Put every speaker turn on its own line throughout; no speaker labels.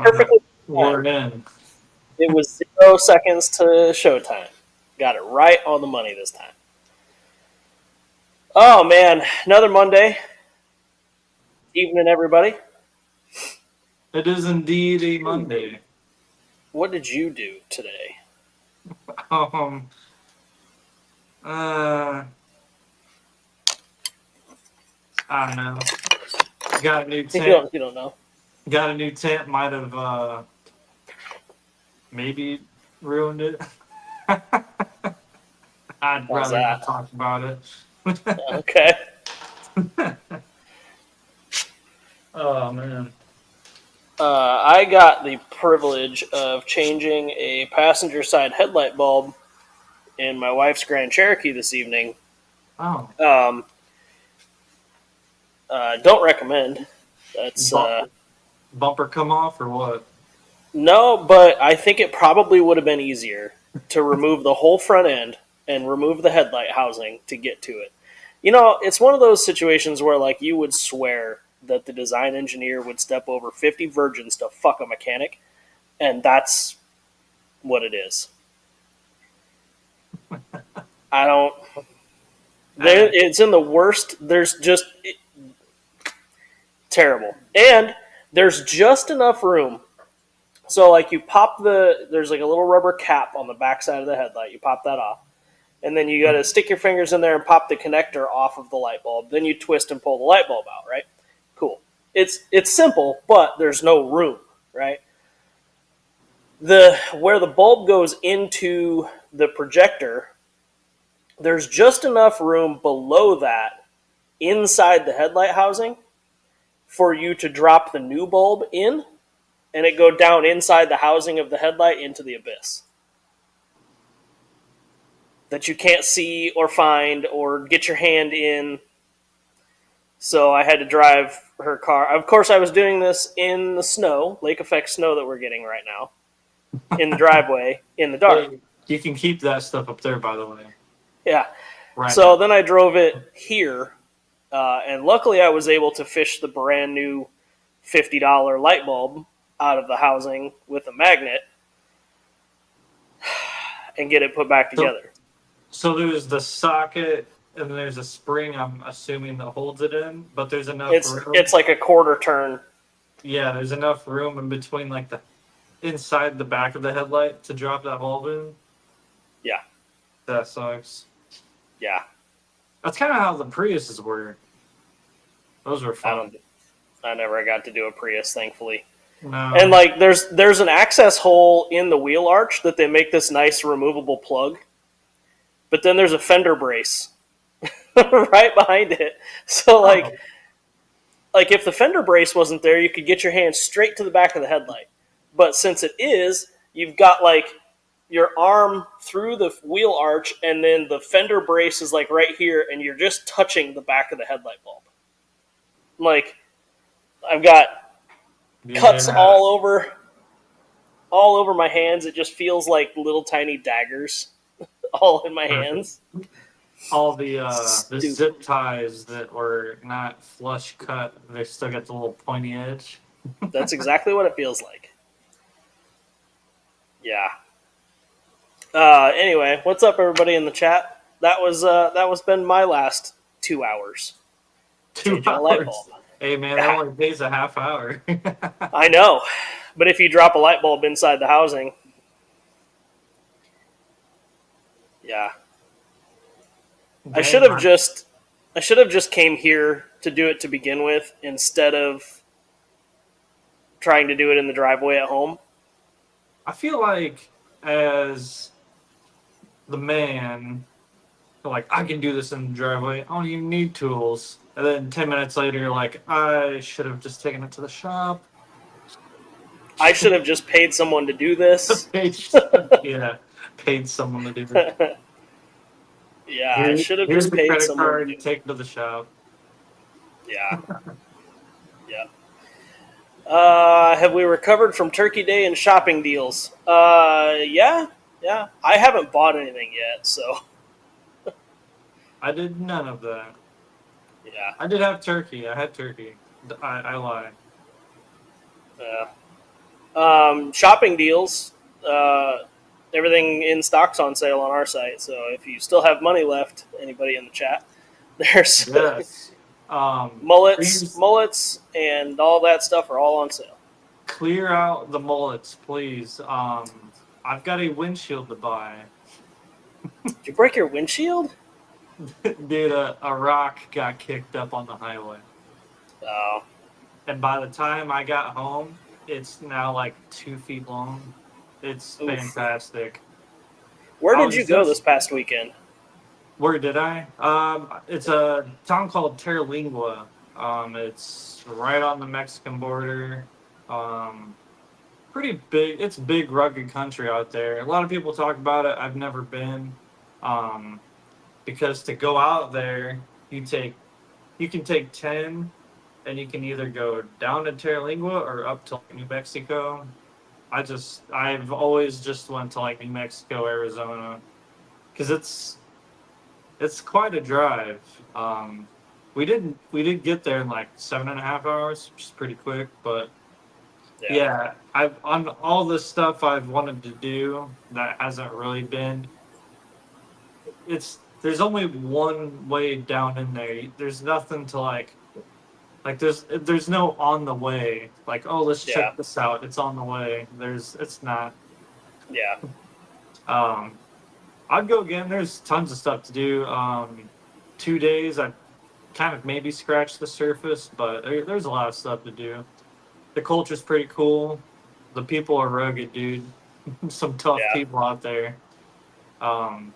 Perfectly
We're
timed.
in.
It was 0 seconds to showtime. Got it right on the money this time. Oh man, another Monday. Evening, everybody.
It is indeed a Monday.
What did you do today?
Um, uh, I don't know. Got a new
You
tent.
don't. You don't know.
Got a new tent. Might have maybe ruined it. I'd
How's
rather not
that?
talk about it.
Okay.
Oh man.
I got the privilege of changing a passenger side headlight bulb in my wife's Grand Cherokee this evening.
Oh,
Um, don't recommend. That's
bumper bumper come off or what?
no, but I think it probably would have been easier to remove the whole front end and remove the headlight housing to get to it. You know, it's one of those situations where like you would swear that the design engineer would step over 50 virgins to fuck a mechanic, and that's what it is. I don't.
Uh,
It's in the worst. There's just terrible, and there's just enough room. So like you pop there's like a little rubber cap on the back side of the headlight. You pop that off, and then you got to stick your fingers in there and pop the connector off of the light bulb. Then you twist and pull the light bulb out. Right? Cool. It's simple, but there's no room. Right? The where the bulb goes into the projector, there's just enough room below that inside the headlight housing for you to drop the new bulb in and it go down inside the housing of the headlight into the abyss that you can't see or find or get your hand in. So I had to drive her car. Of course, I was doing this in the snow, lake effect snow that we're getting right now, in the driveway in the dark.
hey, you can keep that stuff up there, by the way.
Yeah.
Right
So
now.
then I drove it here, and luckily I was able to fish the brand new $50 light bulb out of the housing with a magnet and get it put back
So,
together.
so there's the socket, and then there's a spring. I'm assuming that holds it in, but there's enough
It's
room.
like a quarter turn.
Yeah, there's enough room in between, like the inside the back of the headlight to drop that bulb in.
Yeah,
That sucks.
yeah.
That's kind of how the Priuses were. Those were
I
fun.
don't. I never got to do a Prius, thankfully. And
No.
like, there's an access hole in the wheel arch that they make this nice removable plug, but then there's a fender brace right behind it. So
Oh,
like if the fender brace wasn't there, you could get your hand straight to the back of the headlight. But since it is, you've got like your arm through the wheel arch, and then the fender brace is like right here, and you're just touching the back of the headlight bulb. Like I've got cuts
yeah.
all over my hands. It just feels like little tiny daggers all in my
Perfect.
hands.
All the
Stupid.
zip ties that were not flush cut, they still got the little pointy edge.
That's exactly what it feels like. Yeah. Anyway, what's up, everybody in the chat? That was been my last 2 hours
Two
changing a light bulb.
hours. Hey man, that
Yeah,
only pays a half hour.
I know, but if you drop a light bulb inside the housing, yeah, I should
Dang,
have
man.
just I should have just came here to do it to begin with instead of trying to do it in the driveway at home.
I feel like as the man, like I can do this in the driveway. I don't even need tools. And then 10 minutes later, you're like, I should have just taken it to the shop.
I should have just paid someone to do this.
paid, yeah, paid someone to do it.
Yeah, I should have
Here's
just
the
paid
credit
someone to
card.
do
You
it.
take it to the shop.
Yeah, yeah. Have we recovered from Turkey Day and shopping deals? Yeah, yeah. I haven't bought anything yet, so
I did none of that.
yeah,
I did have turkey. I had turkey. I lie.
yeah. Shopping deals. Everything in stock's on sale on our site. So if you still have money left, anybody in the chat, there's
Yes.
mullets,
Please
mullets, and all that stuff are all on sale.
clear out the mullets, please. I've got a windshield to buy.
Did you break your windshield?
Dude, a rock got kicked up on the highway.
Oh,
And by the time I got home, it's now like 2 feet long. It's
oof.
fantastic.
Where
I
did you
was
go this
just
past weekend?
Where did I? It's a town called Terlingua. It's right on the Mexican border. Um, Pretty big. It's big, rugged country out there. A lot of people talk about it. I've never been, um, because to go out there, you can take 10, and you can either go down to Terlingua or up to like, New Mexico. I've always just went to like New Mexico, Arizona, because it's quite a drive. We did get there in like 7.5 hours, which is pretty quick. But
Yeah,
yeah, I've on all the stuff I've wanted to do that hasn't really been. There's only one way down in there. There's nothing to like. There's no on the way. Like, oh, let's
yeah,
check this out. It's on the way. It's not.
yeah.
Um, I'd go again. There's tons of stuff to do. 2 days. I kind of maybe scratched the surface, but there's a lot of stuff to do. The culture's pretty cool. The people are rugged, dude. Some tough
Yeah.
people out there. Um,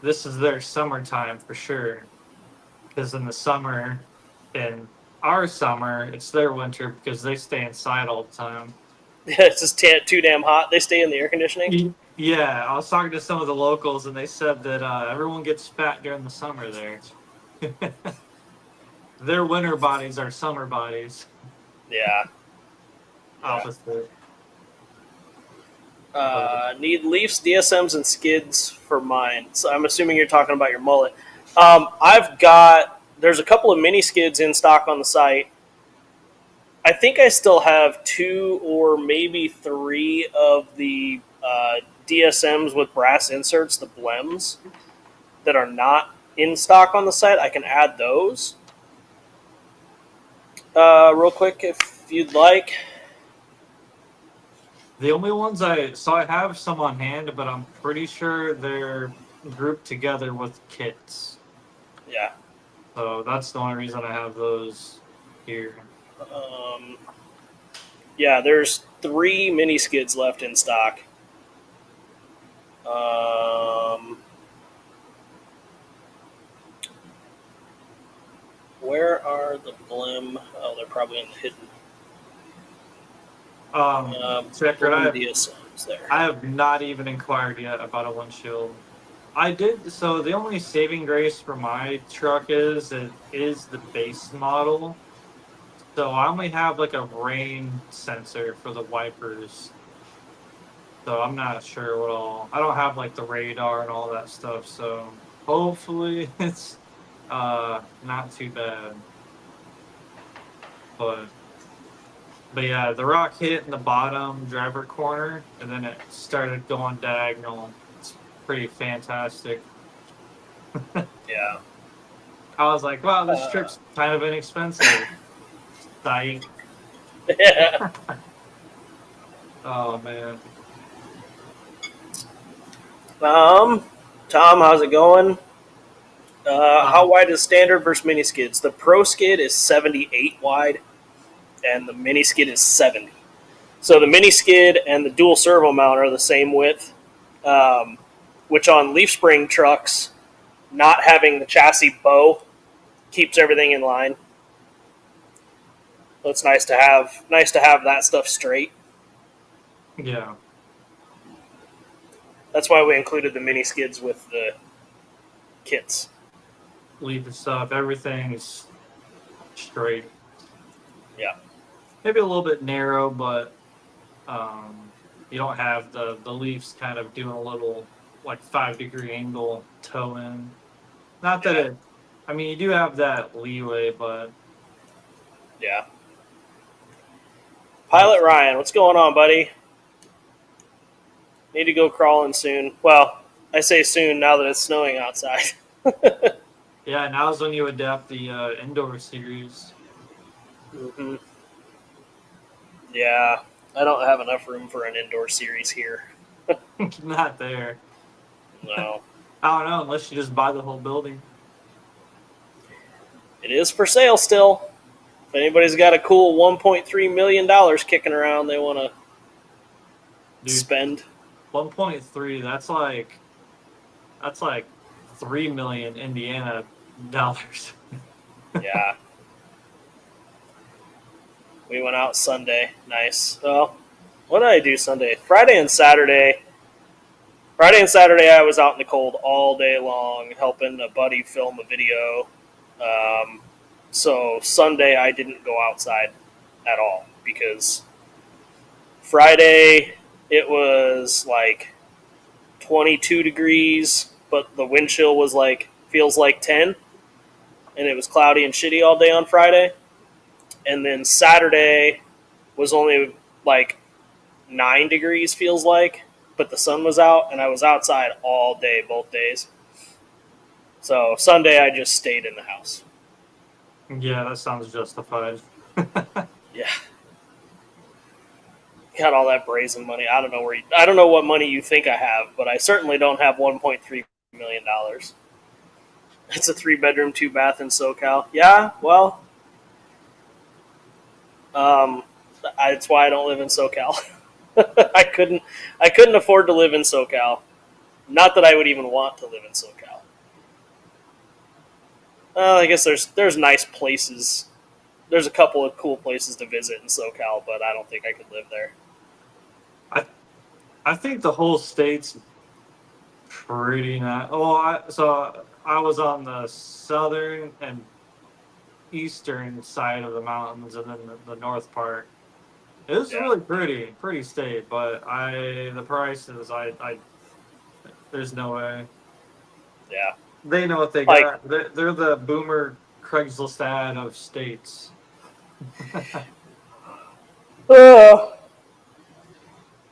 this is their summertime for sure. Because in the summer, in our summer, it's their winter because they stay inside all the time.
It's just too damn hot. They stay in the air conditioning.
Yeah, I was talking to some of the locals, and they said that everyone gets fat during the summer there. Their winter bodies are summer bodies.
Yeah, yeah.
Opposite. But
Need Leafs, DSMs, and skids for mine. So I'm assuming you're talking about your mullet. There's a couple of mini skids in stock on the site. I think I still have 2 or maybe 3 of the DSMs with brass inserts, the blems, that are not in stock on the site. I can add those real quick if you'd like.
the only ones I have some on hand, but I'm pretty sure they're grouped together with kits.
Yeah.
So that's the only reason I have those here.
Um, yeah, there's 3 mini skids left in stock. Where are the blim? Oh, they're probably in the hidden
Checker,
blim DSMs there.
I have not even inquired yet about a windshield. I did. So the only saving grace for my truck is it is the base model. So I only have like a rain sensor for the wipers. So I'm not sure what all. I don't have like the radar and all that stuff. So hopefully it's not too bad. But yeah, the rock hit in the bottom driver corner, and then it started going diagonal. It's pretty fantastic.
Yeah.
I was like, wow, this trip's kind of inexpensive. Dying.
Yeah.
Oh man.
Tom, how's it going? How wide is standard versus mini skids? The pro skid is 78 wide, and the mini skid is 70. So the mini skid and the dual servo mount are the same width, which on leaf spring trucks, not having the chassis bow keeps everything in line. So it's nice to have that stuff straight.
Yeah.
That's why we included the mini skids with the kits.
Leaf and stuff. Everything's straight.
Yeah.
Maybe a little bit narrow, but you don't have the leaves kind of doing a little like 5-degree angle toe in. Not that it. I mean, you do have that leeway, but
Yeah. Pilot Ryan, what's going on, buddy? Need to go crawling soon. Well, I say soon now that it's snowing outside.
Yeah, now's when you adapt the indoor series.
hmm Yeah, I don't have enough room for an indoor series here.
Not there.
No,
I don't know, unless you just buy the whole building.
it is for sale still. If anybody's got a cool $1.3 million kicking around they want to
Dude,
spend.
1.3, that's like 3 million Indiana dollars.
Yeah. We went out Sunday. Nice. Well, what did I do Sunday? Friday and Saturday. Friday and Saturday, I was out in the cold all day long, helping a buddy film a video. So Sunday, I didn't go outside at all because Friday it was like 22 degrees, but the wind chill was like feels like 10, and it was cloudy and shitty all day on Friday. And then Saturday was only like 9 degrees, feels like, but the sun was out, and I was outside all day, both days. So Sunday, I just stayed in the house.
Yeah, that sounds justified.
Yeah, got all that brazen money. I don't know I don't know what money you think I have, but I certainly don't have $1.3 million. It's a 3-bedroom, 2-bath in SoCal. Yeah, well, that's why I don't live in SoCal. I couldn't afford to live in SoCal. Not that I would even want to live in SoCal. I guess there's nice places. There's a couple of cool places to visit in SoCal, but I don't think I could live there.
I think the whole state's pretty nice. So I was on the southern and eastern side of the mountains, and then the north part. It was really pretty state, but the prices, I there's no way.
Yeah.
They know what they
Like-
got. They're the boomer Craigslist ad of states.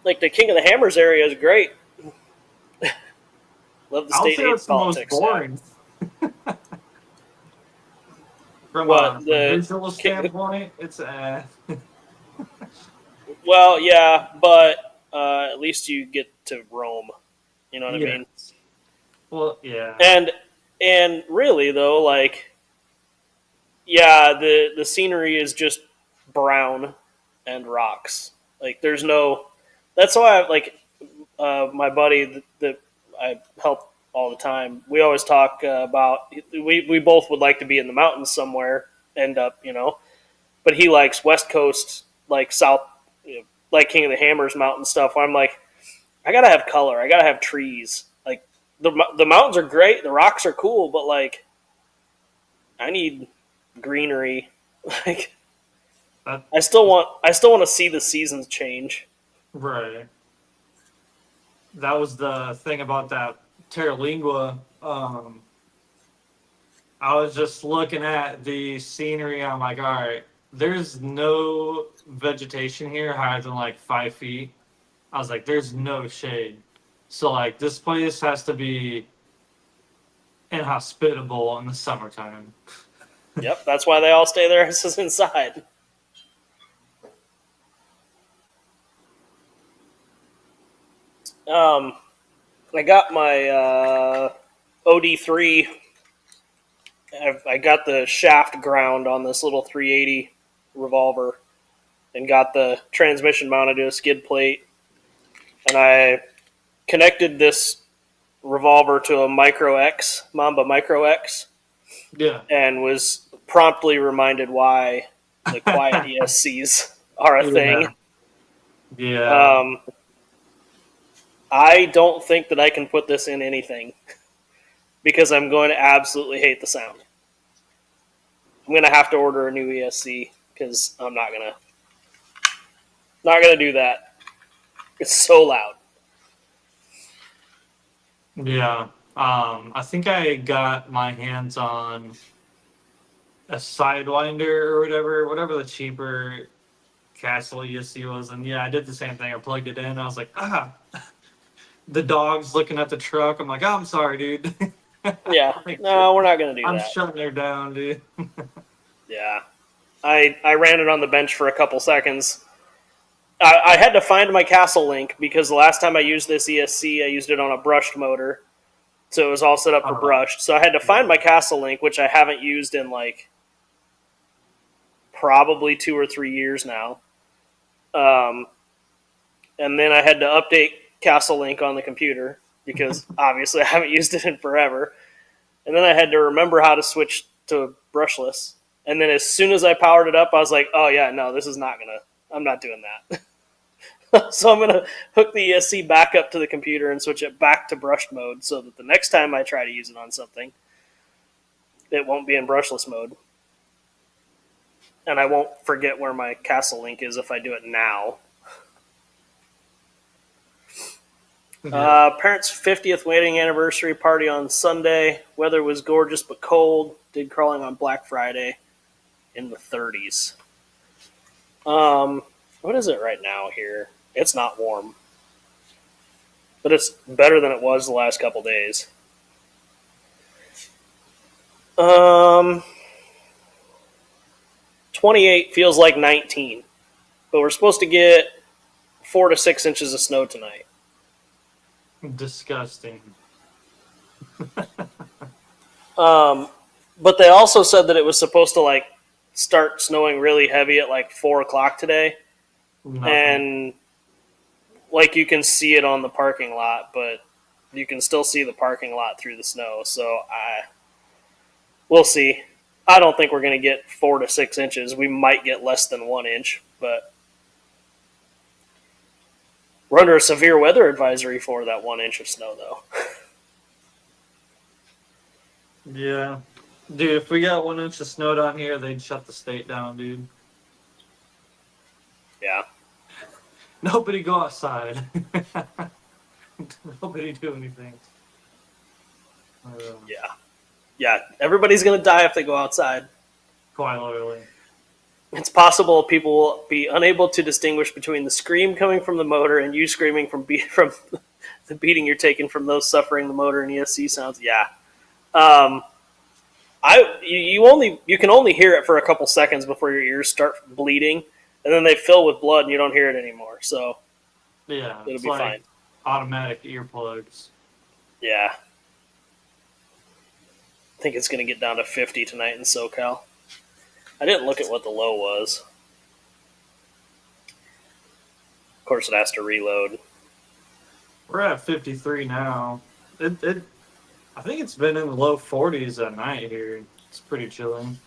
Like the King of the Hammers area is great. Love the
I'll
state
say
aid
it's the most
politics.
boring. From
What,
a
the
visual standpoint, it's
Well, yeah, but at least you get to roam. You know what I mean?
Well, yeah.
And really though, like, yeah, the scenery is just brown and rocks. Like, there's no. That's why my buddy that I help all the time. We always talk about we both would like to be in the mountains somewhere. End up, but he likes West Coast, like South, like King of the Hammers mountain stuff. Where I'm like, I gotta have color. I gotta have trees. Like the mountains are great. The rocks are cool, but like, I need greenery. Like, I still want to see the seasons change.
Right. That was the thing about that Terralingua. I was just looking at the scenery. I'm like, all right, there's no vegetation here higher than like 5 feet. I was like, there's no shade. So like, this place has to be inhospitable in the summertime.
Yep, that's why they all stay their asses inside. I got my OD3. I got the shaft ground on this little 380 revolver, and got the transmission mounted to a skid plate, and I connected this revolver to a Mamba Micro X,
Yeah.
and was promptly reminded why the quiet ESCs are a thing.
Yeah.
I don't think that I can put this in anything because I'm going to absolutely hate the sound. I'm going to have to order a new ESC because I'm not gonna do that. It's so loud.
Yeah. I think I got my hands on a Sidewinder or whatever the cheaper Castle ESC was, and yeah, I did the same thing. I plugged it in. I was like, the dog's looking at the truck. I'm like, oh, I'm sorry, dude.
Yeah.
Like,
No, we're not gonna do
I'm
that.
shutting her down, dude.
Yeah. I ran it on the bench for a couple seconds. I had to find my Castle Link because the last time I used this ESC, I used it on a brushed motor, so it was all set up for brushed. So I had to find my Castle Link, which I haven't used in like probably 2 or 3 years now. And then I had to update Castle Link on the computer because obviously I haven't used it in forever. And then I had to remember how to switch to brushless. And then as soon as I powered it up, I was like, oh yeah, no, this is not gonna. I'm not doing that. So I'm gonna hook the ESC back up to the computer and switch it back to brushed mode, so that the next time I try to use it on something, it won't be in brushless mode, and I won't forget where my Castle Link is if I do it now. Parents' 50th wedding anniversary party on Sunday. Weather was gorgeous but cold. Did crawling on Black Friday in the 30s. What is it right now here? It's not warm, but it's better than it was the last couple days. 28 feels like 19, but we're supposed to get 4 to 6 inches of snow tonight.
Disgusting.
But they also said that it was supposed to like start snowing really heavy at like 4 o'clock today,
Nothing.
and like you can see it on the parking lot, but you can still see the parking lot through the snow. So we'll see. I don't think we're going to get 4 to 6 inches. We might get less than 1 inch, but we're under a severe weather advisory for that 1 inch of snow, though.
Yeah. Dude, if we got 1 inch of snow down here, they'd shut the state down, dude.
Yeah.
Nobody go outside. Nobody do anything.
Yeah. Yeah. Everybody's going to die if they go outside.
Quite literally.
It's possible people will be unable to distinguish between the scream coming from the motor and you screaming from the beating you're taking from those suffering the motor and ESC sounds. Yeah. You can only hear it for a couple seconds before your ears start bleeding, and then they fill with blood and you don't hear it anymore. So
yeah,
it'll
it's
be
like
fine.
Automatic earplugs.
Yeah. I think it's going to get down to 50 tonight in SoCal. I didn't look at what the low was. Of course, it has to reload.
We're at 53 now. I think it's been in the low 40s at night here. It's pretty chilling.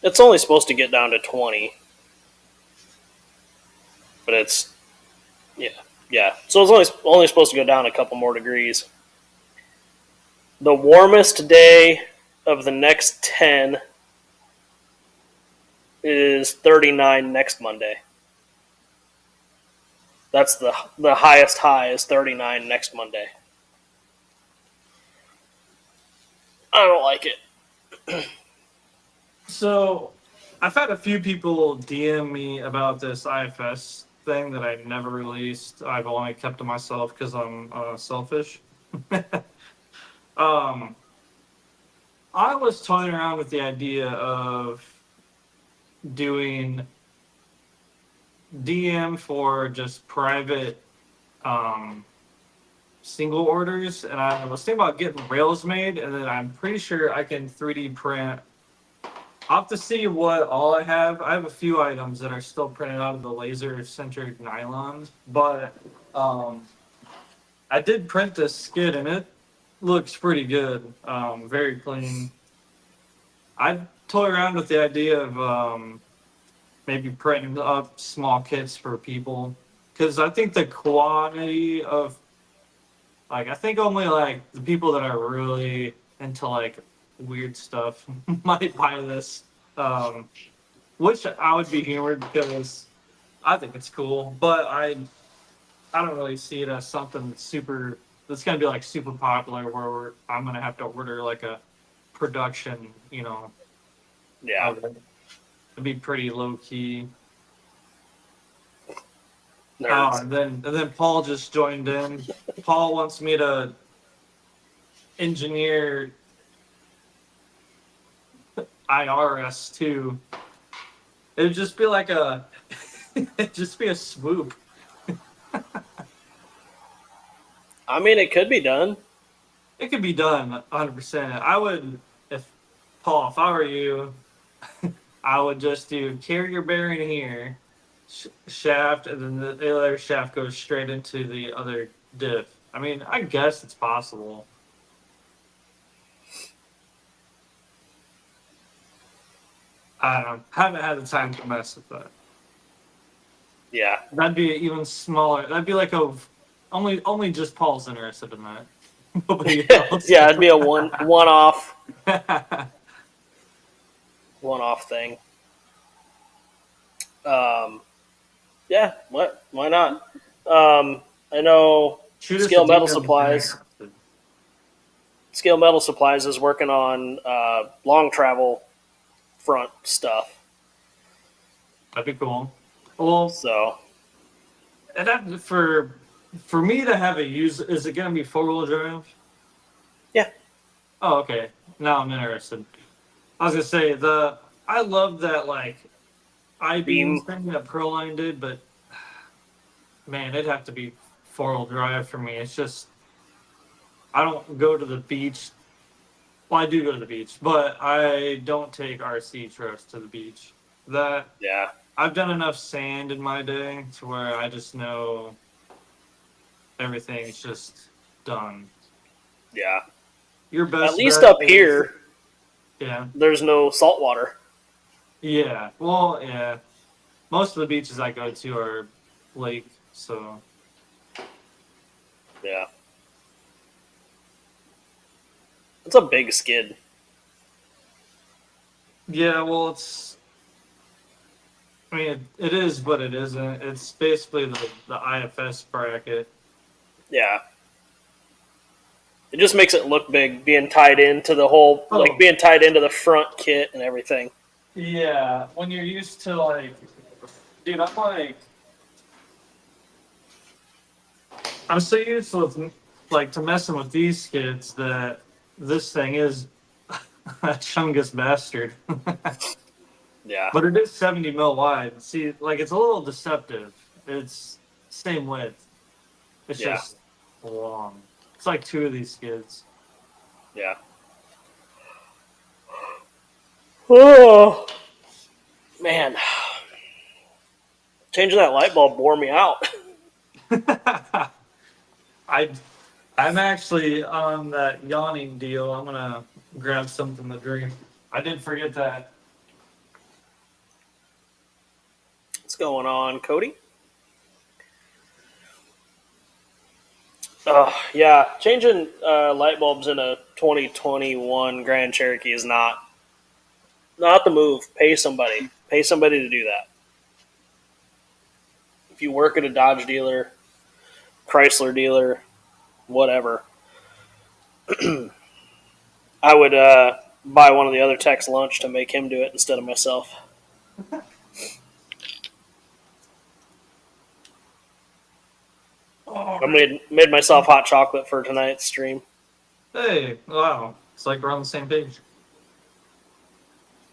It's only supposed to get down to 20. But it's, yeah. So it's only supposed to go down a couple more degrees. The warmest day of the next 10 is 39 next Monday. That's the highest high is 39 next Monday. I don't like it.
So, I've had a few people DM me about this IFS thing that I never released. I've only kept to myself because I'm selfish. I was toying around with the idea of doing DM for just private single orders, and I was thinking about getting rails made, and then I'm pretty sure I can 3D print. I'll have to see what all I have. I have a few items that are still printed out of the laser-centered nylon, but I did print this skid, and it looks pretty good. Very clean. I'd toy around with the idea of maybe printing up small kits for people, because I think the quantity of, like, I think only like the people that are really into like weird stuff might buy this, which I would be humored because I think it's cool, but I don't really see it as something that's gonna be like super popular where I'm gonna have to order like a production,
Yeah.
of it. It'd be pretty low key.
Nerds.
And then Paul just joined in. Paul wants me to engineer IRS too. It'd just be like it'd just be a swoop.
I mean, it could be done.
It could be done 100%. I would, if Paul, if I were you, I would just do carrier bearing here, shaft, and then the other shaft goes straight into the other diff. I mean, I guess it's possible. I don't know. Haven't had the time to mess with that.
Yeah.
That'd be even smaller. That'd be like only just Paul's interested in that. Nobody else.
Yeah, it'd be a one-off thing. Yeah, why not? I know
Shoot us
Scale
a
Metal
DM.
Supplies. Scale Metal Supplies is working on long travel front stuff.
That'd be cool. Well,
So
and that for me to have a use, is it gonna be 4-wheel drive?
Yeah.
Oh, okay. Now I'm interested. I was gonna say I love that like I-beam thing that Proline did, but man, it'd have to be 4-wheel drive for me. It's just I don't go to the beach. Well, I do go to the beach, but I don't take RC trips to the beach.
yeah,
I've done enough sand in my day to where I just know everything's just done.
yeah.
Your best
At least
bet
up
is-
here,
Yeah.
there's no salt water.
Yeah. Well, yeah. Most of the beaches I go to are lake, so
Yeah. It's a big skid.
yeah, well it's I mean it is, but it isn't. It's basically the IFS bracket.
Yeah. It just makes it look big, being tied into the whole,
Oh.
like being tied into the front kit and everything.
Yeah, when you're used to dude, I'm so used to to messing with these skids that this thing is a chungus bastard.
Yeah.
But it is 70 mil wide. See, it's a little deceptive. It's same width. It's
Yeah.
just long. It's like 2 of these skids.
Yeah. Oh, man. Changing that light bulb wore me out.
I'm actually on that yawning deal. I'm gonna grab something to drink. I did forget that.
What's going on, Cody? Yeah, changing light bulbs in a 2021 Grand Cherokee is not the move. Pay somebody. Pay somebody to do that. If you work at a Dodge dealer, Chrysler dealer, whatever, I would buy one of the other techs lunch to make him do it instead of myself. I made myself hot chocolate for tonight's stream.
Hey, wow. It's like we're on the same page.
Is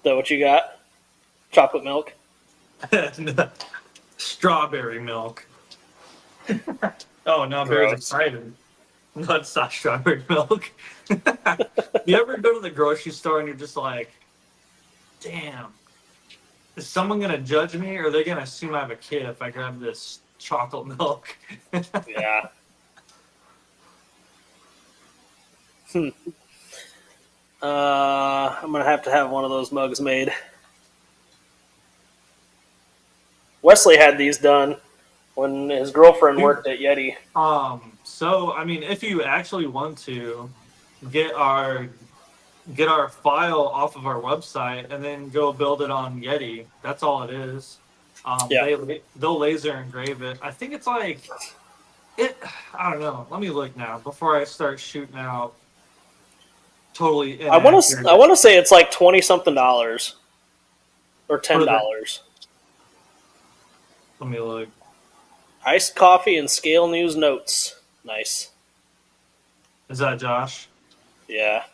that what you got? Chocolate milk?
Strawberry milk. Oh, no, I'm very
Gross.
excited. No, it's not strawberry milk. You ever go to the grocery store and you're just like, damn, is someone going to judge me or are they going to assume I have a kid if I grab this chocolate milk?
Yeah. I'm gonna have to have one of those mugs made. Wesley had these done when his girlfriend worked at Yeti.
So I mean, if you actually want to get our file off of our website and then go build it on Yeti, that's all it is.
Yeah.
They'll laser engrave it. I think it's I don't know. Let me look now before I start shooting out. Totally.
I want to say it's like $20-something, or or $10.
Let me look.
Iced coffee and scale news notes. Nice.
Is that Josh?
Yeah.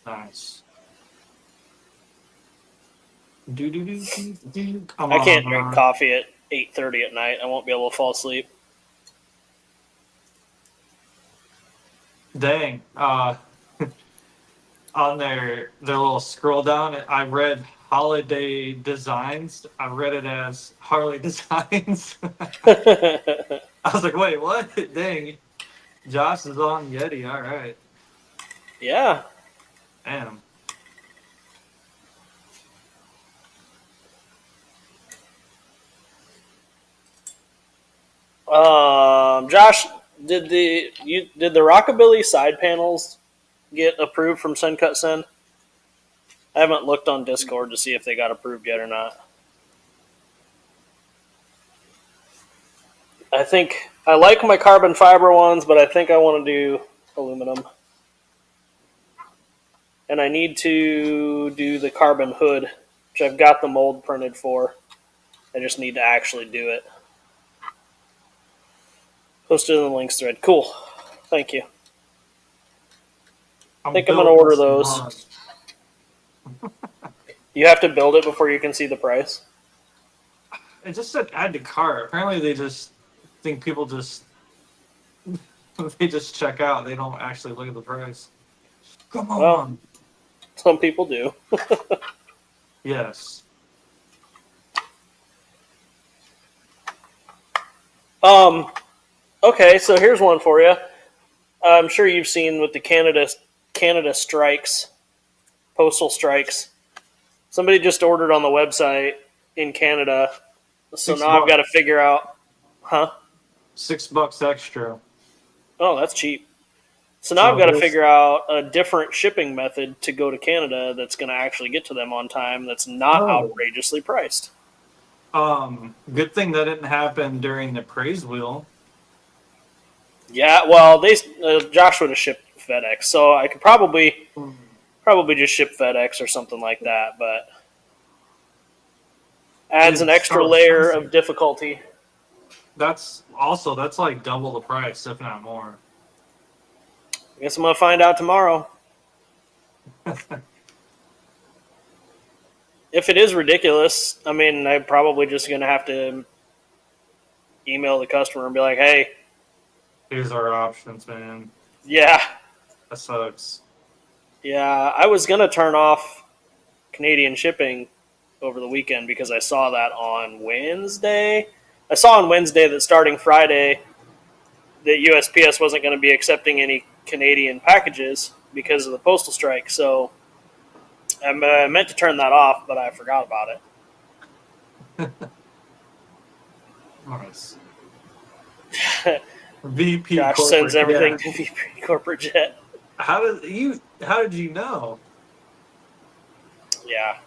Nice. Come
I can't
on.
drink coffee at 8:30 at night. I won't be able to fall asleep.
Dang. On their little scroll down, I read holiday designs. I read it as Harley Designs. I was like, wait, what? Dang. Josh is on Yeti. All right.
Yeah.
Damn.
Josh, did the Rockabilly side panels get approved from Send Cut Send? I haven't looked on Discord to see if they got approved yet or not. I think I like my carbon fiber ones, but I think I want to do aluminum. And I need to do the carbon hood, which I've got the mold printed for. I just need to actually do it. Posted in the links thread. Cool. Thank you. I think I'm going to order those. You have to build it before you can see the price?
It just said add to cart. Apparently they just think people just they just check out. They don't actually look at the price. Come on.
Well, some people do.
Yes.
Okay, so here's one for you. I'm sure you've seen with the Canada strikes, postal strikes. Somebody just ordered on the website in Canada, so now I've got to figure out, huh?
$6 extra.
Oh, that's cheap. So now I've got to figure out a different shipping method to go to Canada that's going to actually get to them on time. That's not outrageously priced.
Good thing that didn't happen during the praise wheel.
Yeah, well, Josh would have shipped FedEx, so I could probably just ship FedEx or something like that, but adds an extra layer of difficulty.
That's like double the price, if not more.
I guess I'm going to find out tomorrow. If it is ridiculous, I mean, I'm probably just going to have to email the customer and be like, hey.
Here's our options, man.
Yeah.
That sucks.
Yeah, I was going to turn off Canadian shipping over the weekend because I saw that on Wednesday. I saw on Wednesday that starting Friday, the USPS wasn't going to be accepting any Canadian packages because of the postal strike. So I meant to turn that off, but I forgot about it.
Nice. VP
Josh
corporate
sends everything
jet.
to VP corporate jet.
How did you know?
Yeah.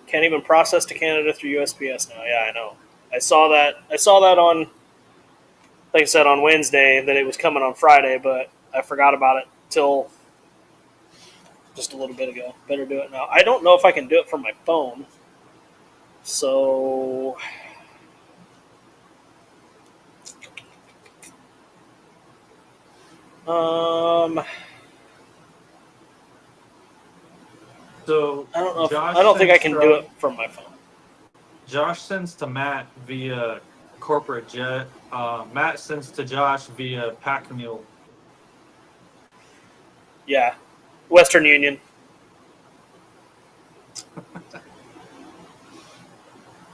Can't even process to Canada through USPS now. Yeah, I know. I saw that on, like I said, on Wednesday that it was coming on Friday, but I forgot about it till just a little bit ago. Better do it now. I don't know if I can do it from my phone. So
So
I don't know. I don't think I can do it from my phone.
Josh sends to Matt via corporate jet. Matt sends to Josh via Pack Mule.
Yeah, Western Union.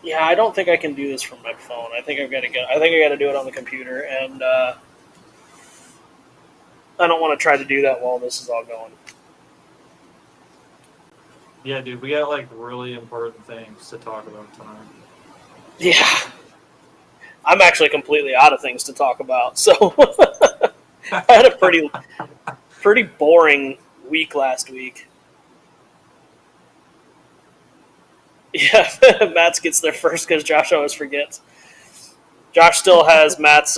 Yeah, I don't think I can do this from my phone. I think I got to do it on the computer, and I don't want to try to do that while this is all going.
Yeah, dude, we got like really important things to talk about tonight.
Yeah, I'm actually completely out of things to talk about. So I had a pretty boring week last week. Yeah, Matt's gets there first because Josh always forgets. Josh still has Matt's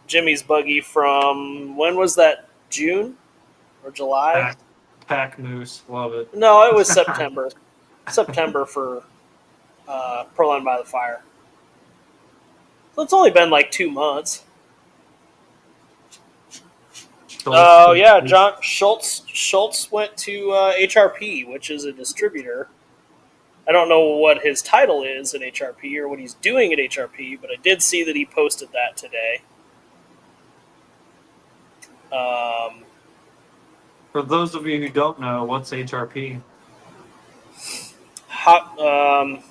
Jimmy's buggy from, when was that? June or July?
Pack Moose, love it.
No, it was September. September for Proline by the Fire. So it's only been like 2 months. Oh yeah, John Schultz went to HRP, which is a distributor. I don't know what his title is at HRP or what he's doing at HRP, but I did see that he posted that today.
For those of you who don't know, what's HRP?
Hobby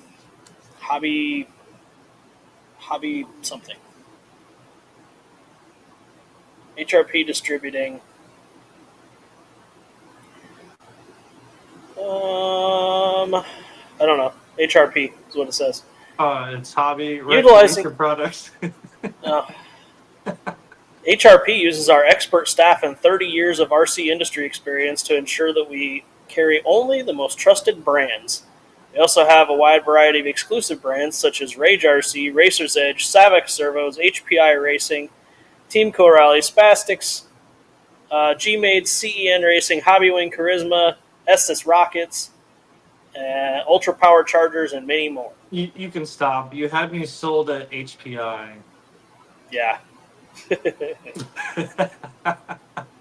something. HRP distributing. I don't know. HRP is what it says.
It's hobby
Utilizing
recreation products.
HRP uses our expert staff and 30 years of RC industry experience to ensure that we carry only the most trusted brands. We also have a wide variety of exclusive brands such as Rage RC, Racer's Edge, Savex Servos, HPI Racing, Team Corrali, Spastics, G-Made, CEN Racing, Hobbywing, Charisma, Estes Rockets, Ultra Power Chargers, and many more.
You can stop. You had me sold at HPI.
Yeah.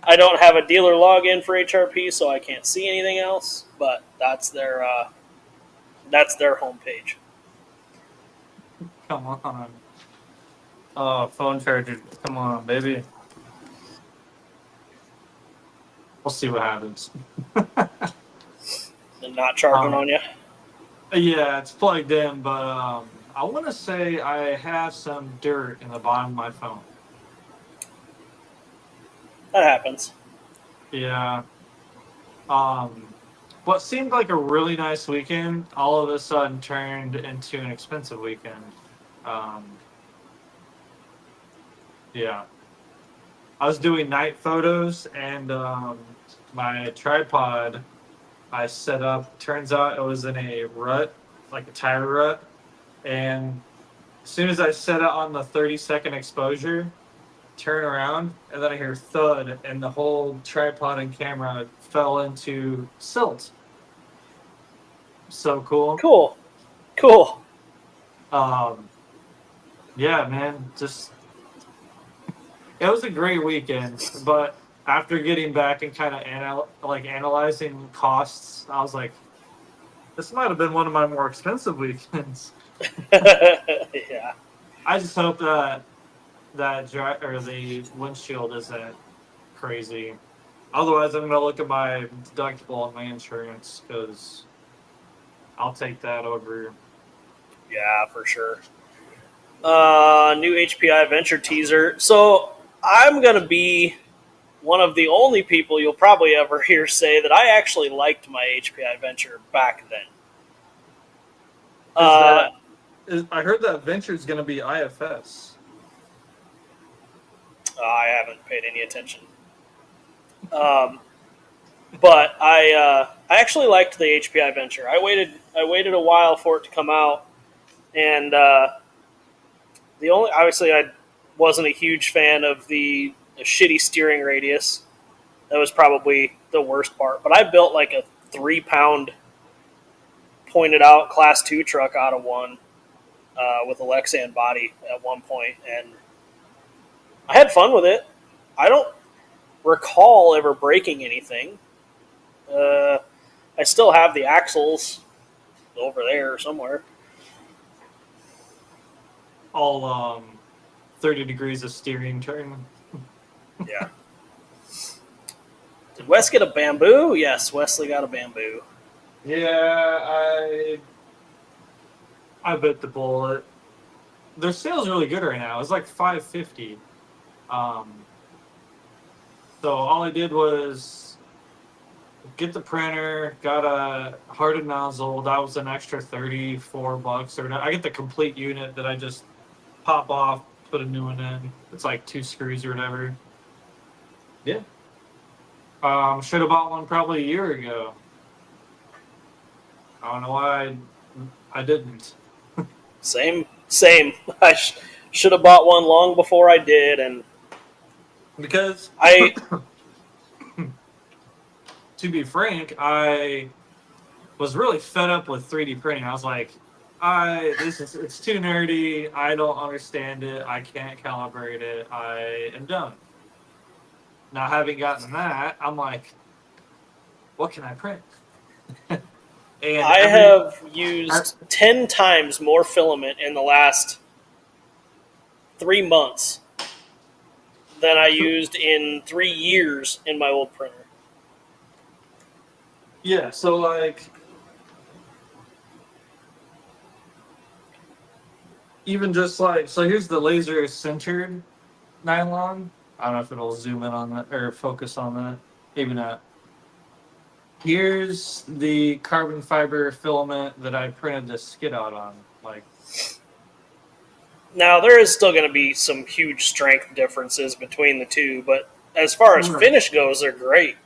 I don't have a dealer login for HRP, so I can't see anything else. But that's their homepage.
Come on. Oh, phone charger. Come on, baby. We'll see what happens.
And not charging on you.
Yeah, it's plugged in, but I want to say I have some dirt in the bottom of my phone.
That happens.
Yeah. What seemed like a really nice weekend all of a sudden turned into an expensive weekend. Yeah. I was doing night photos and my tripod I set up, turns out it was in a rut, like a tire rut. And as soon as I set it on the 30-second exposure, turn around, and then I hear thud, and the whole tripod and camera fell into silt. So cool.
Cool.
Yeah, man, just it was a great weekend, but after getting back and kind of analyzing costs, I was like, this might have been one of my more expensive weekends.
Yeah.
I just hope that the windshield isn't crazy. Otherwise, I'm gonna look at my deductible on my insurance because I'll take that over.
Yeah, for sure. New HPI Venture teaser. So I'm going to be one of the only people you'll probably ever hear say that I actually liked my HPI Venture back then.
I heard that Venture is going to be IFS.
I haven't paid any attention. But I actually liked the HPI Venture. I waited a while for it to come out, and obviously I wasn't a huge fan of the shitty steering radius. That was probably the worst part. But I built like a 3-pound pointed out Class 2 truck out of one with a Lexan body at one point, and I had fun with it. I don't recall ever breaking anything. I still have the axles over there somewhere.
All 30 degrees of steering turn.
Yeah. Did Wes get a bamboo? Yes, Wesley got a bamboo.
Yeah, I bit the bullet. Their sale's really good right now. It's like $550. So all I did was get the printer, got a hardened nozzle. That was an extra $34 or I get the complete unit that I just pop off, put a new one in. It's like 2 screws or whatever. Yeah. Should have bought one probably a year ago. I don't know why I didn't.
Same. I should have bought one long before I did, and
because
I
to be frank, I was really fed up with 3D printing. I was like, it's too nerdy. I don't understand it. I can't calibrate it. I am done. Now, having gotten that, I'm like, what can I print? And
I have used 10 times more filament in the last 3 months than I used in 3 years in my old printer.
yeah, so like even just like so here's the laser centered nylon. I don't know if it'll zoom in on that or focus on that. Maybe not. Here's the carbon fiber filament that I printed the skid out on. Like,
Now, there is still going to be some huge strength differences between the two, but as far as
right.
finish goes, they're great.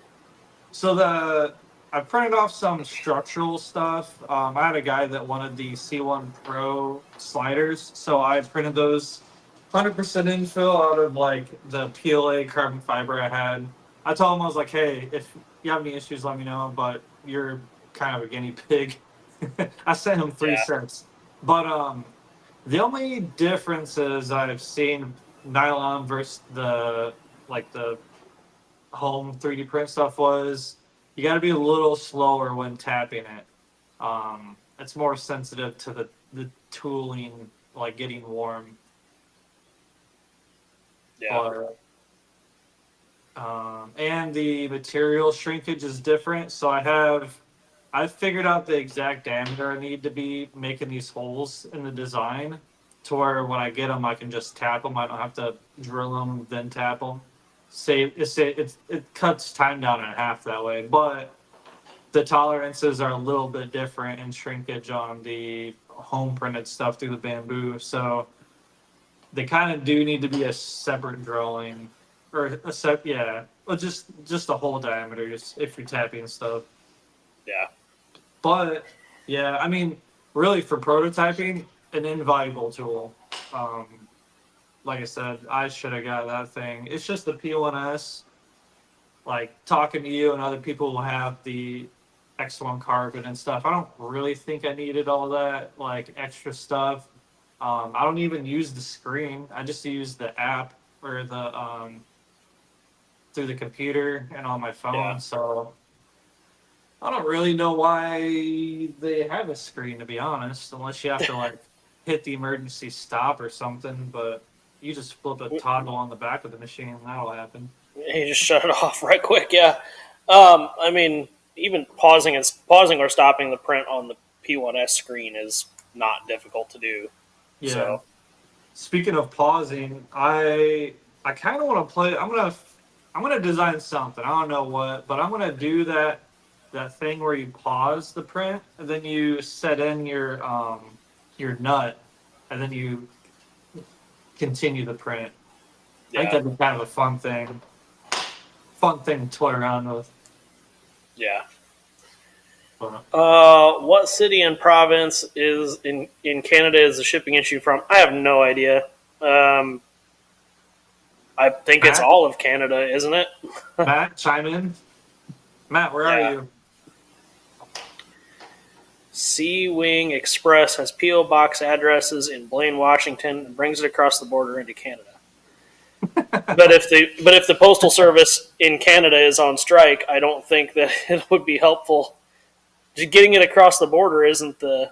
So I printed off some structural stuff. I had a guy that wanted the C1 Pro sliders, so I printed those 100% infill out of like the PLA carbon fiber I had. I told him I was like, hey, if you have any issues, let me know. But you're kind of a guinea pig. I sent him three
Yeah.
sets, but the only differences I've seen nylon versus the home 3D print stuff was you got to be a little slower when tapping it. It's more sensitive to the tooling, like getting warm.
Yeah.
But, and the material shrinkage is different. So I've figured out the exact diameter I need to be making these holes in the design to where when I get them, I can just tap them. I don't have to drill them, then tap them. It cuts time down in half that way, but the tolerances are a little bit different in shrinkage on the home printed stuff through the bamboo. So they kind of do need to be a separate drawing or well, just the whole diameters if you're tapping stuff.
Yeah.
But yeah, I mean, really for prototyping, an invaluable tool. Um, like I said, I should have got that thing. It's just the P1S. Like talking to you and other people who have the X1 carbon and stuff. I don't really think I needed all that like extra stuff. I don't even use the screen. I just use the app or the through the computer and on my phone.
Yeah.
So I don't really know why they have a screen, to be honest, unless you have to like hit the emergency stop or something. But you just flip a toggle on the back of the machine, and that'll happen.
You just shut it off right quick. Yeah. I mean, even pausing or stopping the print on the P1S screen is not difficult to do.
Yeah.
So,
Speaking of pausing, I kind of want to play. I'm gonna design something. I don't know what, but I'm gonna do that thing where you pause the print and then you set in your nut and then you continue the print. I think
yeah.
that'd be kind of a fun thing to toy around with.
Yeah.
But,
What city and province is in Canada is the shipping issue from? I have no idea. I think it's
Matt?
all of Canada, isn't it?
Matt, chime in. Matt, where
Yeah.
are you?
Sea Wing Express has P.O. box addresses in Blaine, Washington, and brings it across the border into Canada. but if the postal service in Canada is on strike, I don't think that it would be helpful. Just getting it across the border isn't the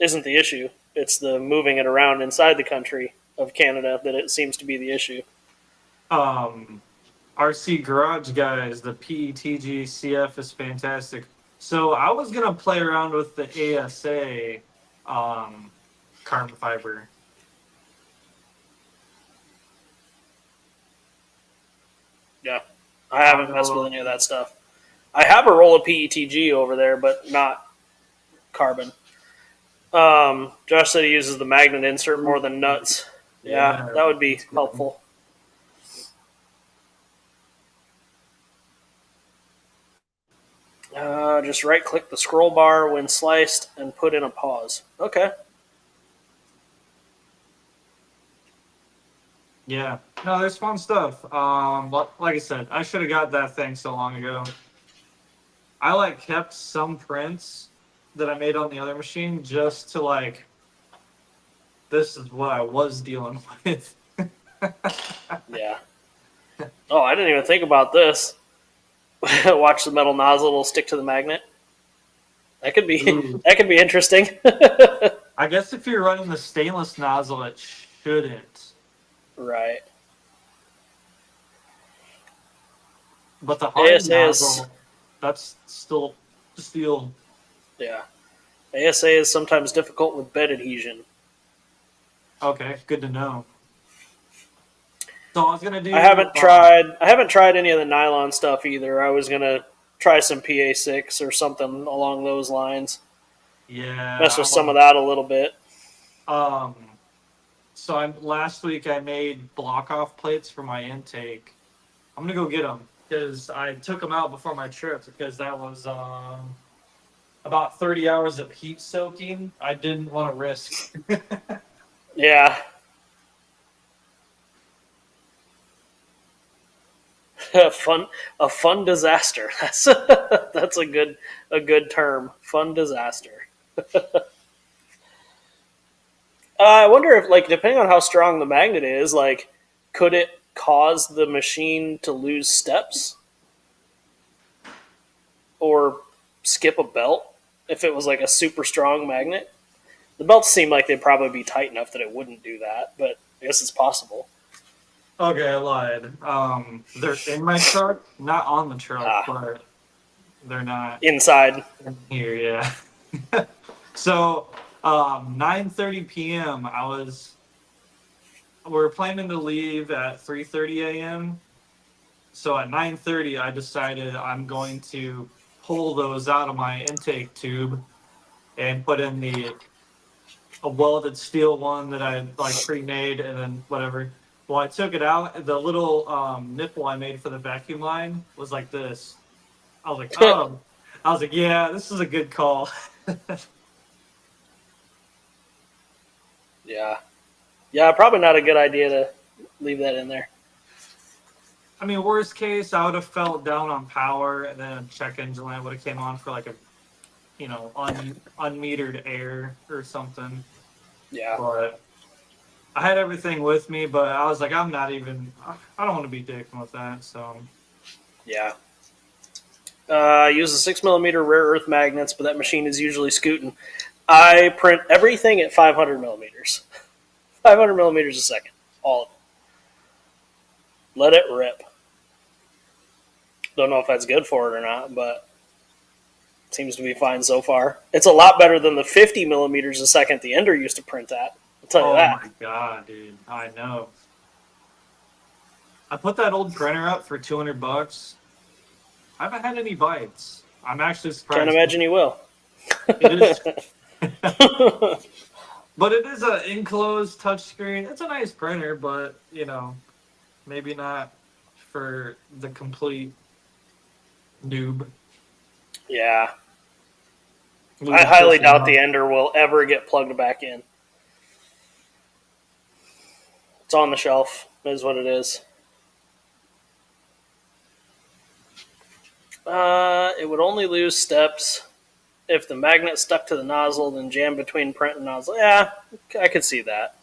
issue. It's the moving it around inside the country of Canada that it seems to be the issue.
RC Garage Guys, the PETG CF is fantastic. So I was gonna play around with the ASA carbon fiber.
Yeah, I haven't messed with any of that stuff. I have a roll of PETG over there, but not carbon. Josh said he uses the magnet insert more than nuts. Yeah, that would be helpful. Just right click the scroll bar when sliced and put in a pause. Okay.
Yeah. No, there's fun stuff. Like I said, I should have got that thing so long ago. I like kept some prints that I made on the other machine just to like, this is what I was dealing with.
Yeah. Oh, I didn't even think about this. Watch the metal nozzle will stick to the magnet. That could be
Ooh.
that could be interesting.
I guess if you're running the stainless nozzle, it shouldn't.
Right.
But the hard
ASA is
nozzle, that's still steel.
yeah. ASA is sometimes difficult with bed adhesion.
Okay, good to know. So I was gonna do.
I haven't tried any of the nylon stuff either. I was gonna try some PA6 or something along those lines.
Yeah.
Mess with some of that a little bit.
Um. So last week I made block off plates for my intake. I'm gonna go get them because I took them out before my trip because that was about 30 hours of heat soaking. I didn't want to risk.
Yeah. a fun disaster. That's a good term. Fun disaster. I wonder if, like, depending on how strong the magnet is, like, could it cause the machine to lose steps or skip a belt if it was like a super strong magnet? The belts seem like they'd probably be tight enough that it wouldn't do that, but I guess it's possible.
Okay, I lied. They're in my truck, not on the truck, but they're not
Inside.
in here. Yeah. So, 9:30 p.m. We're planning to leave at 3:30 a.m. So at 9:30, I decided I'm going to pull those out of my intake tube and put in a welded steel one that I like pre-made, and then whatever. Well, I took it out. The little nipple I made for the vacuum line was like this. I was like, oh, I was like, yeah, this is a good call.
Yeah, probably not a good idea to leave that in there.
I mean, worst case, I would have felt down on power, and then a check engine light would have came on for like a, unmetered air or something.
Yeah.
But I had everything with me, but I was like, I don't want to be dicking with that. So
Yeah. I use a 6mm rare earth magnets, but that machine is usually scooting. I print everything at 500 millimeters. 500 millimeters a second. All of it. Let it rip. Don't know if that's good for it or not, but it seems to be fine so far. It's a lot better than the 50 millimeters a second the Ender used to print at. I'll tell you that.
Oh my god, dude! I know. I put that old printer up for $200. I haven't had any bites. I'm actually surprised.
Can't imagine you will.
It is, but it is an enclosed touchscreen. It's a nice printer, but maybe not for the complete noob.
Yeah. I highly doubt the Ender will ever get plugged back in. It's on the shelf, is what it is. It would only lose steps if the magnet stuck to the nozzle, then jammed between print and nozzle. Yeah, I could see that.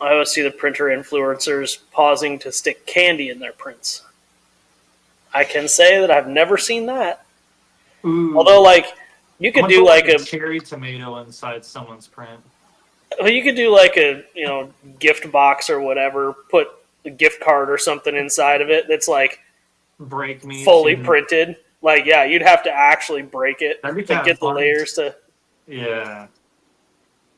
I always see the printer influencers pausing to stick candy in their prints. I can say that I've never seen that.
Ooh.
Although, like, you could do like a
cherry tomato inside someone's print.
Well, you could do like a gift box or whatever. Put a gift card or something inside of it that's like
break me
fully printed. Like, yeah, you'd have to actually break it to get the layers to.
Yeah.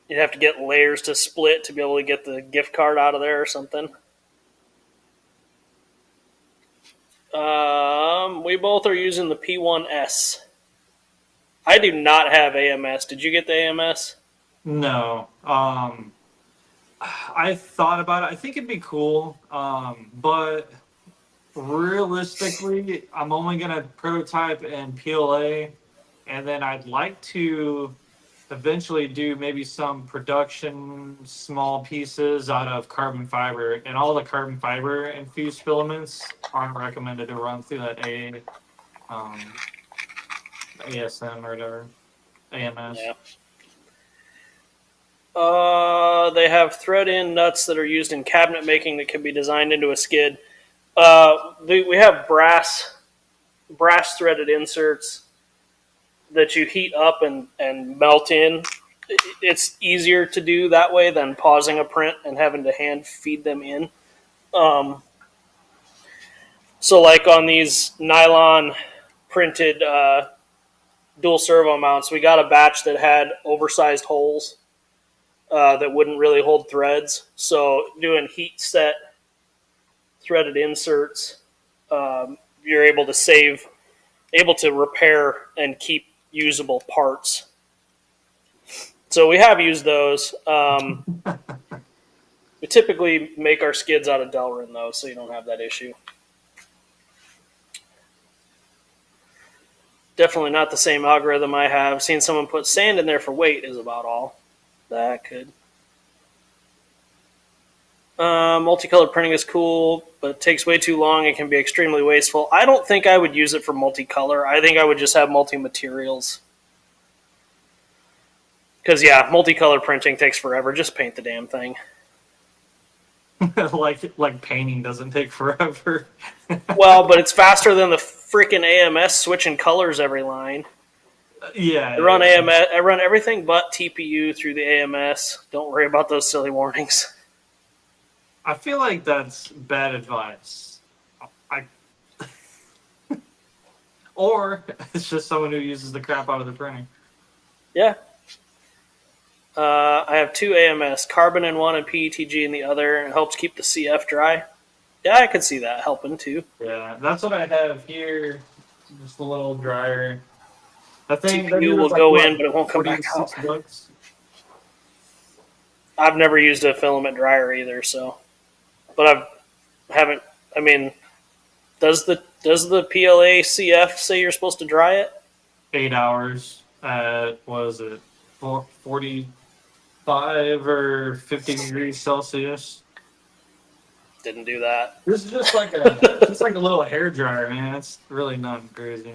You'd have to get layers to split to be able to get the gift card out of there or something. We both are using the P1S. I do not have AMS. Did you get the AMS?
No. I thought about it. I think it'd be cool. But realistically, I'm only going to prototype in PLA, and then I'd like to eventually do maybe some production small pieces out of carbon fiber, and all the carbon fiber infused filaments aren't recommended to run through that um, ASM or whatever, AMS.
Yeah. They have thread-in nuts that are used in cabinet making that can be designed into a skid. We have brass threaded inserts that you heat up and melt in. It's easier to do that way than pausing a print and having to hand feed them in. Um, so, like on these nylon printed dual servo mounts, we got a batch that had oversized holes that wouldn't really hold threads. So, doing heat set threaded inserts, you're able to repair and keep usable parts. So we have used those. We typically make our skids out of Delrin though, so you don't have that issue. Definitely not the same algorithm I have. Seen someone put sand in there for weight is about all. That could. Multicolored printing is cool, but it takes way too long and can be extremely wasteful. I don't think I would use it for multicolor. I think I would just have multi-materials. Because, yeah, multicolor printing takes forever. Just paint the damn thing.
like painting doesn't take forever.
Well, but it's faster than the freaking AMS switching colors every line.
Yeah.
I run AMS. I run everything but TPU through the AMS. Don't worry about those silly warnings.
I feel like that's bad advice. Or it's just someone who uses the crap out of the printing.
Yeah. I have two AMS, carbon in one and PETG in the other. It helps keep the CF dry. Yeah, I could see that helping too.
Yeah, that's what I have here. Just a little dryer. I think
TPU will go in, but it won't come back out.
$46.
I've never used a filament dryer either, so. But haven't. I mean, does the PLA CF say you're supposed to dry it?
8 hours at, what is it, 45 or 50 degrees Celsius.
Didn't do that.
This is just like a little hair dryer, man. It's really nothing crazy.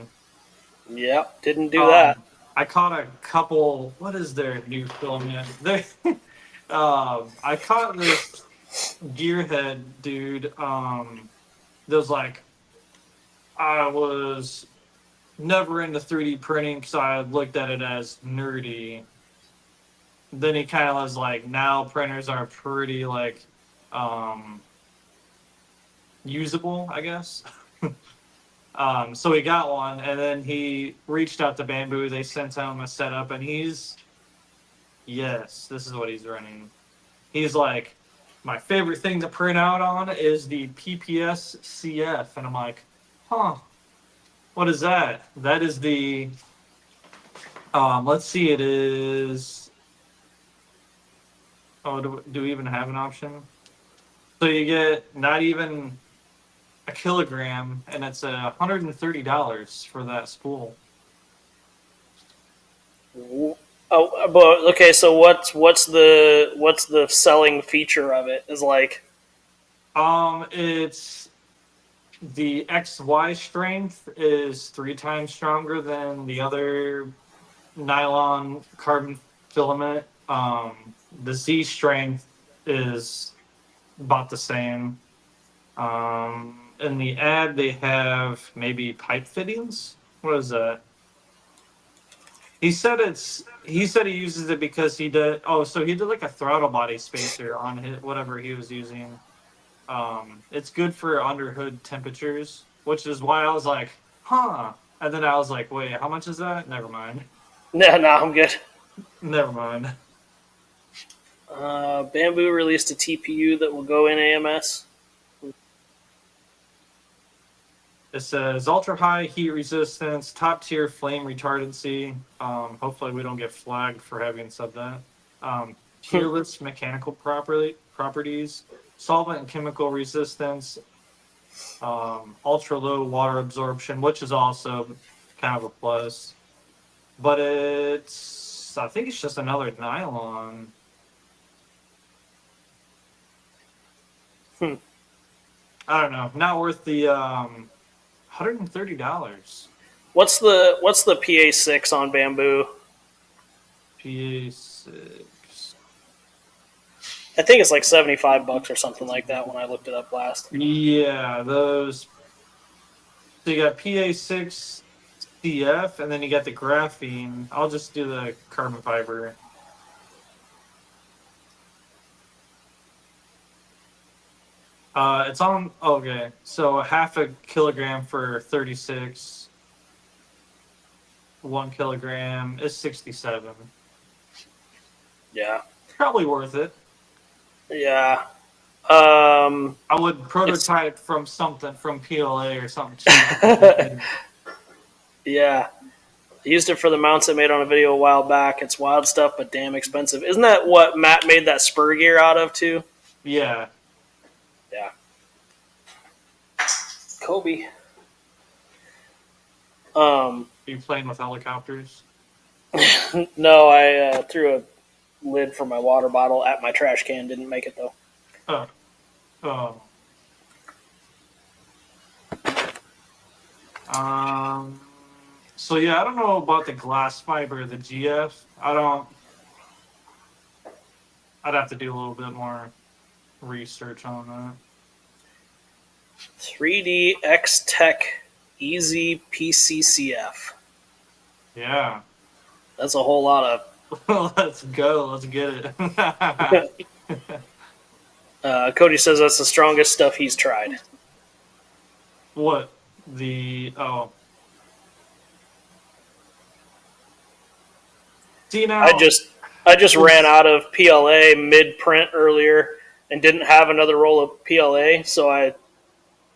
Yep, didn't do that.
I caught a couple. What is their new filament? I caught this gearhead dude. That was like, I was never into 3D printing because I looked at it as nerdy. Then he kind of was like, now printers are pretty like usable, I guess. So he got one, and then he reached out to Bamboo. They sent him a setup, and yes, this is what he's running. He's like, my favorite thing to print out on is the PPS CF. And I'm like, huh, what is that? That is the, let's see, it is, oh, do we even have an option? So you get not even a kilogram, and it's $130 for that spool.
Oh, but okay. So what's the selling feature of it? Is like,
It's the XY strength is 3 times stronger than the other nylon carbon filament. The Z strength is about the same. In the ad, they have maybe pipe fittings. What is that? He said he uses it because he did. Oh, so he did like a throttle body spacer on his whatever he was using. It's good for underhood temperatures, which is why I was like, huh. And then I was like, wait, how much is that? Never mind.
no, I'm good.
Never mind.
Bamboo released a TPU that will go in AMS.
It says ultra high heat resistance, top tier flame retardancy. Hopefully we don't get flagged for having said that. Peerless mechanical properties, solvent and chemical resistance, ultra low water absorption, which is also kind of a plus. But I think it's just another nylon. I don't know. Not worth the $130.
What's the PA6 on Bamboo?
PA6.
I think it's like $75 or something like that when I looked it up last.
Yeah, those. So you got PA6 CF, and then you got the graphene. I'll just do the carbon fiber. It's on. Okay, so half a kilogram for 36. 1 kilogram is 67.
Yeah.
Probably worth it.
Yeah.
I would prototype from something from PLA or something cheap.
Yeah. I used it for the mounts I made on a video a while back. It's wild stuff, but damn expensive. Isn't that what Matt made that spur gear out of too?
Yeah.
Yeah. Kobe.
Are you playing with helicopters?
No, I threw a lid for my water bottle at my trash can. Didn't make it though.
Oh. Oh. So yeah, I don't know about the glass fiber, the GF. I'd have to do a little bit more research on that.
3D X Tech Easy PCCF.
Yeah.
That's a whole lot of.
Let's go. Let's get it.
Cody says that's the strongest stuff he's tried.
What? Oh. See now.
I just ran out of PLA mid print earlier and didn't have another roll of PLA, so I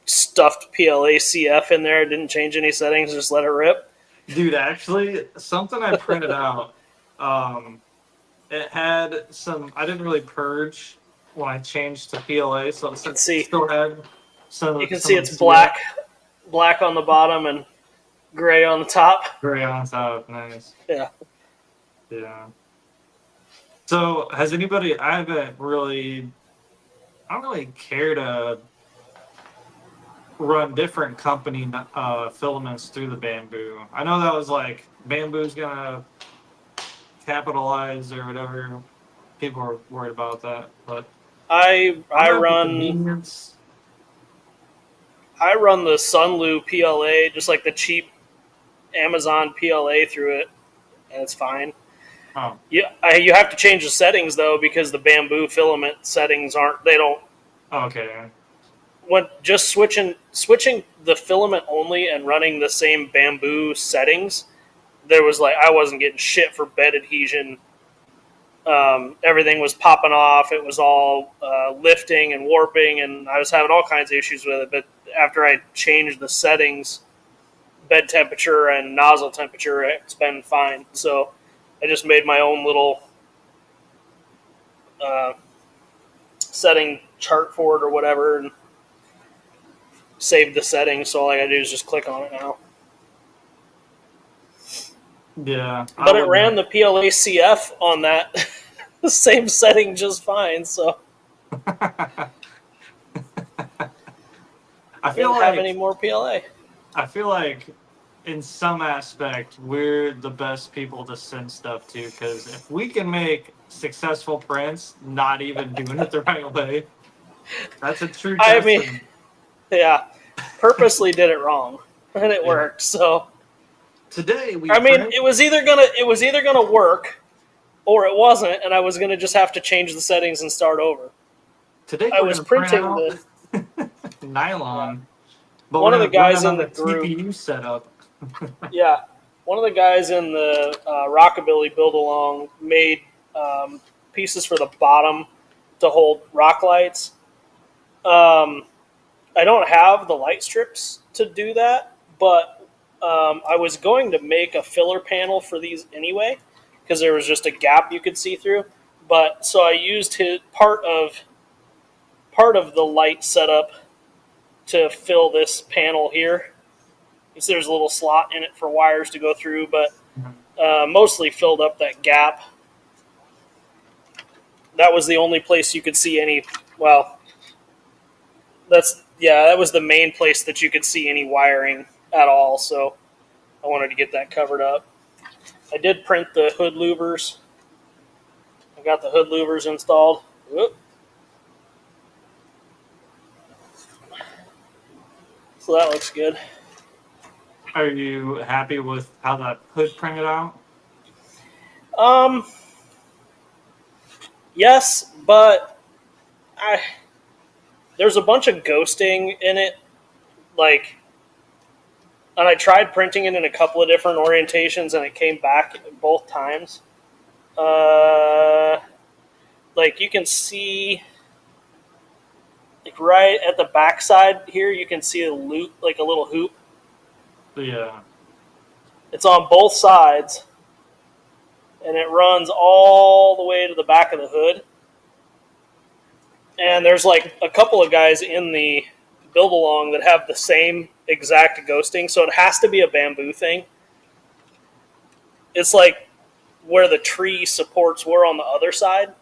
stuffed PLA CF in there. Didn't change any settings, just let it rip.
Dude, actually, something I printed out. It had some. I didn't really purge when I changed to PLA, so it still had some.
You can see it's black on the bottom and gray on the top.
Gray on top, nice.
Yeah.
Yeah. So, has anybody? I don't really care to run different company filaments through the Bamboo. I know that was like Bamboo's gonna capitalize or whatever. People are worried about that, but
I run the Sunlu PLA, just like the cheap Amazon PLA through it, and it's fine.
Oh.
Yeah, you have to change the settings though because the Bamboo filament settings aren't. They don't.
Okay.
When just switching the filament only and running the same Bamboo settings, there was like I wasn't getting shit for bed adhesion. Everything was popping off. It was all lifting and warping, and I was having all kinds of issues with it. But after I changed the settings, bed temperature and nozzle temperature, it's been fine. So I just made my own little setting chart for it or whatever, and saved the settings. So all I gotta do is just click on it now.
Yeah.
But it ran the PLA CF on that same setting just fine. So
I
I
feel
didn't
like
have any more PLA.
I feel like in some aspect we're the best people to send stuff to, because if we can make successful prints not even doing it the right way, that's a true
I
testament.
mean, yeah, purposely did it wrong, and it worked. So
today we.
I mean, it was either gonna work, or it wasn't, and I was gonna just have to change the settings and start over.
Today
I was printing
the nylon. But
one of the guys in
on
the group
TPU setup.
Yeah, one of the guys in the Rockabilly build along made pieces for the bottom to hold rock lights. I don't have the light strips to do that, but I was going to make a filler panel for these anyway because there was just a gap you could see through. But so I used his part of the light setup to fill this panel here. So there's a little slot in it for wires to go through, but mostly filled up that gap. That was the only place you could see any. Well, that was the main place that you could see any wiring at all. So I wanted to get that covered up. I did print the hood louvers. I got the hood louvers installed. Whoop. So that looks good.
Are you happy with how that hood printed out?
Um, yes, but there's a bunch of ghosting in it. Like, and I tried printing it in a couple of different orientations, and it came back both times. Like you can see, like right at the backside here, you can see a loop, like a little hoop.
Yeah.
It's on both sides, and it runs all the way to the back of the hood. And there's like a couple of guys in the build along that have the same exact ghosting, so it has to be a bamboo thing. It's like where the tree supports were on the other side,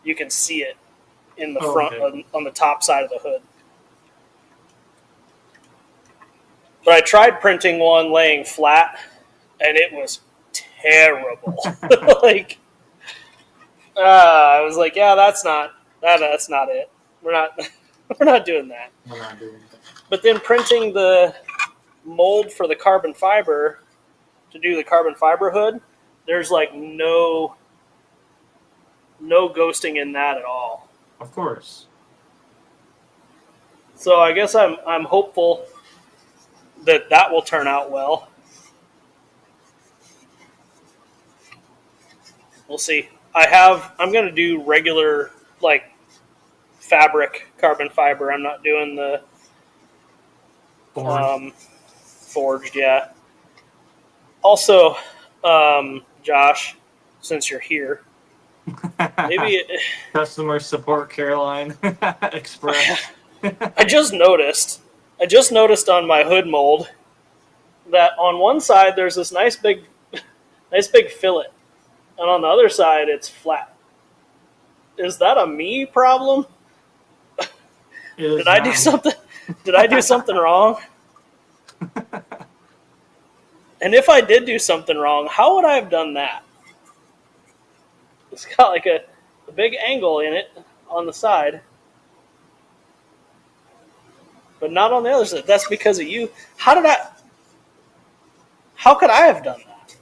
you can see it in the front on the top side of the hood. But I tried printing one laying flat, and it was terrible. Like, I was like, yeah, that's not it. We're not we're not doing that.
We're not doing that.
But then printing the mold for the carbon fiber to do the carbon fiber hood, there's like no ghosting in that at all.
Of course.
So I guess I'm hopeful that will turn out well. We'll see. I'm going to do regular like fabric carbon fiber. I'm not doing the forged. Yeah. Also, Josh, since you're here, maybe
customer support Caroline Express.
I just noticed on my hood mold that on one side there's this nice big fillet, and on the other side it's flat. Is that a me problem? Did I do something? Did I do something wrong? And if I did do something wrong, how would I have done that? It's got like a big angle in it on the side, but not on the other side. That's because of you. How could I have done that?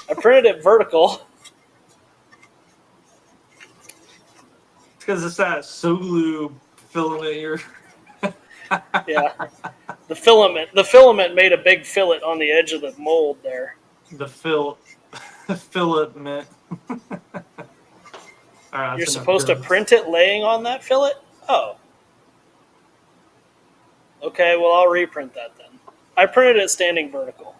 I printed it vertical.
It's because it's that Sulu filament you're...
Yeah. The filament made a big fillet on the edge of the mold there.
The filament. Right,
you're supposed to print it laying on that fillet? Oh. Okay, well, I'll reprint that then. I printed it standing vertical.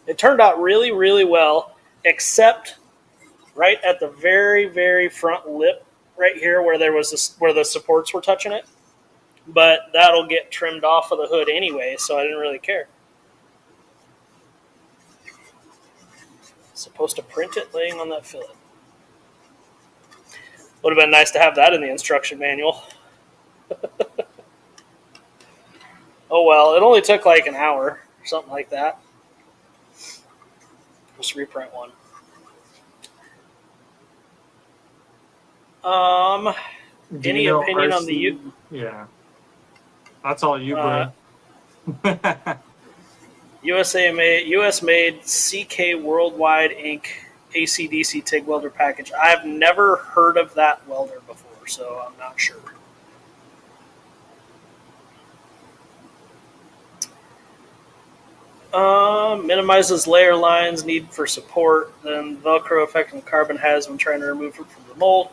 It turned out really, really well, except right at the very, very front lip, right here where where the supports were touching it. But that'll get trimmed off of the hood anyway, so I didn't really care. Supposed to print it laying on that fillet. Would have been nice to have that in the instruction manual. Oh well, it only took like an hour or something like that. Just reprint one. Any opinion on the
Yeah. That's all you bring.
US made CK Worldwide Inc. AC/DC TIG welder package. I've never heard of that welder before, so I'm not sure. Minimizes layer lines, need for support, then Velcro effect and carbon has when trying to remove it from the mold.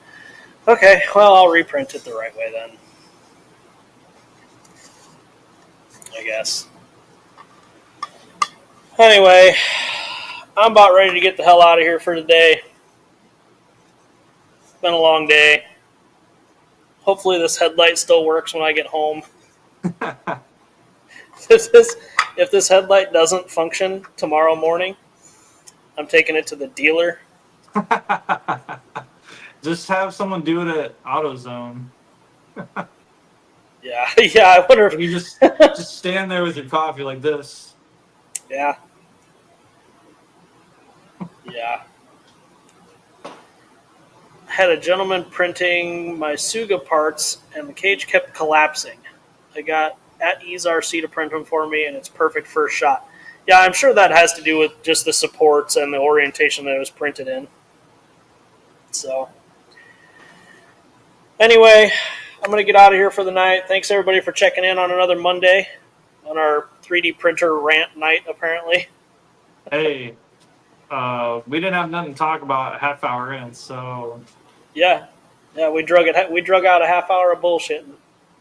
Okay, well, I'll reprint it the right way then. I guess. Anyway, I'm about ready to get the hell out of here for today. It's been a long day. Hopefully this headlight still works when I get home. If this headlight doesn't function tomorrow morning, I'm taking it to the dealer.
Just have someone do it at AutoZone.
Yeah. I wonder if
you just stand there with your coffee like this.
Yeah. Yeah. Had a gentleman printing my Suga parts, and the cage kept collapsing. I got at EaseRC to print them for me, and it's perfect first shot. Yeah, I'm sure that has to do with just the supports and the orientation that it was printed in. So, anyway, I'm going to get out of here for the night. Thanks, everybody, for checking in on another Monday on our 3D printer rant night, apparently.
Hey, we didn't have nothing to talk about a half hour in, so
Yeah. Yeah, we drug out a half hour of bullshit.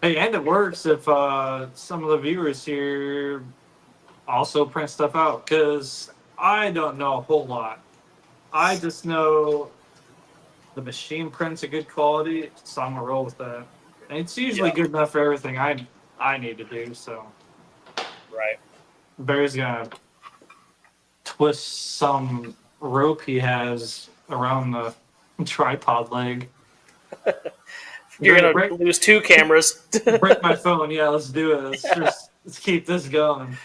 hey, and it works if some of the viewers here also print stuff out because I don't know a whole lot. I just know the machine prints a good quality, so I'm gonna roll with that. And it's usually
Yeah.
good enough for everything I need to do. So
Right.
Barry's gonna twist some rope he has around the tripod leg.
You're going
Break,
to lose 2 cameras.
break my phone. Yeah, let's do it. Let's keep this going.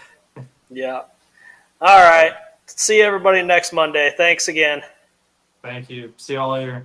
Yeah. All right. See everybody next Monday. Thanks again.
Thank you. See y'all later.